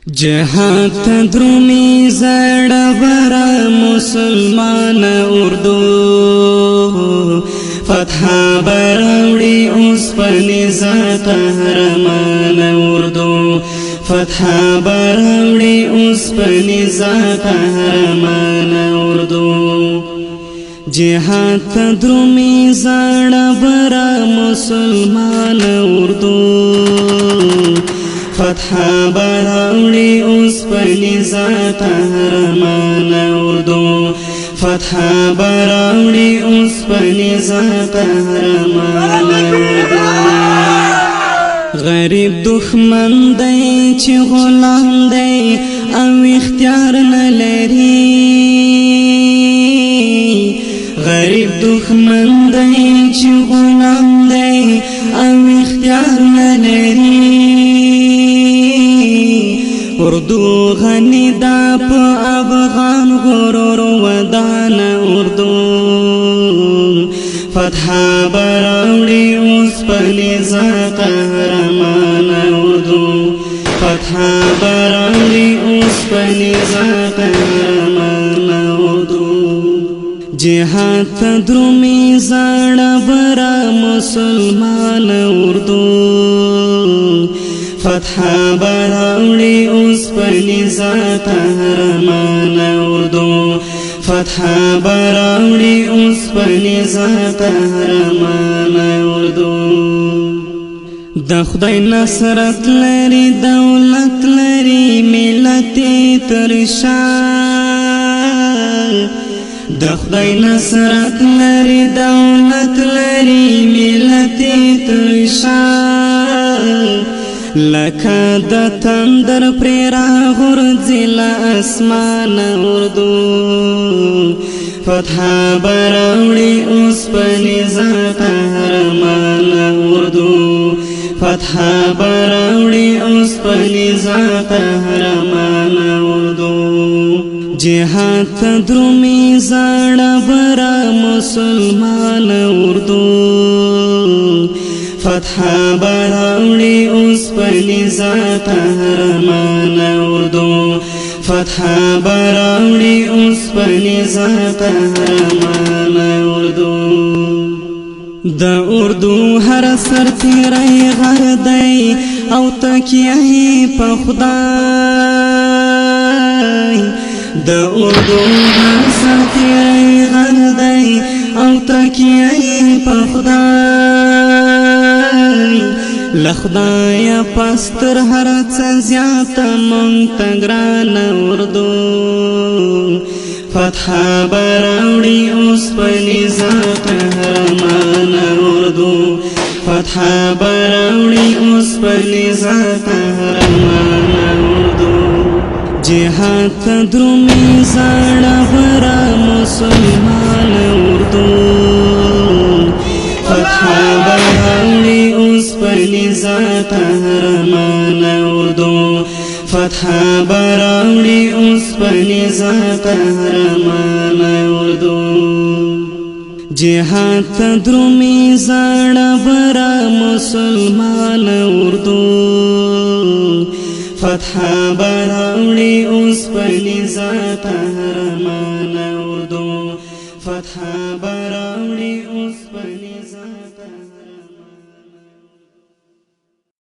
جهاد درومی زړوره مسلمانه اردو فتحه راوړی اوسپنیزه قهرمانه اردو فتحه راوړی اوسپنیزه قهرمانه اردو جهاد درومی زړوره مسلمانه اردو فتحه راوړی اوسپنیزه قهرمانه اردو فتحه راوړی اوسپنیزه قهرمانه اردو غریب دښمن دی چې غلام دی او اختیار نه لري غریب دښمن دی چې غلام دی او اختیار نه لري اردو غنی دا په افغان غرور ودان اردو فتحه راوړی اوسپنیزه قهرمانه اردو فتحه راوړی اوسپنیزه قهرمانه اردو جهاد درومی زړوره مسلمانه اردو فتحه راوړی اوسپنیزه قهرمانه اردو فتحه راوړی اوسپنیزه قهرمانه اردو د خدای نصرت لري دولت لري ملت تر شا د خدای نصرت لري دولت لري ملت تر شا لکه د تندر پرې راغورځي له اسمانه اردو فتحه راوړی اوسپنیزه قهرمانه اردو فتحه راوړی اوسپنیزه قهرمانه اردو جهاد درومی زړوره مسلمانه اردو فتحه راوړی اوسپنیزه قهرمانه اردو فتحه راوړی اوسپنیزه قهرمانه اردو د اردو هر سر تیری غر دی او تکیه په خدای د اردو هر سر تیری غر دی او تکیه په خدای لخدایا پستر هر څه زیاته مونږ ته ګرانه اردو فتحه راوړی اوسپنیزه قهرمانه اردو فتحه راوړی اوسپنیزه قهرمانه اردو جهاد درومی زړوره مسلمانه اردو فتحه راوړی اوسپنیزه قهرمانه اردو فتحه راوړی اوسپنیزه قهرمانه اردو جهاد درومی زړوره مسلمانه اردو فتحه راوړی اوسپنیزه قهرمانه اردو فتحه راوړی اوسپنیزه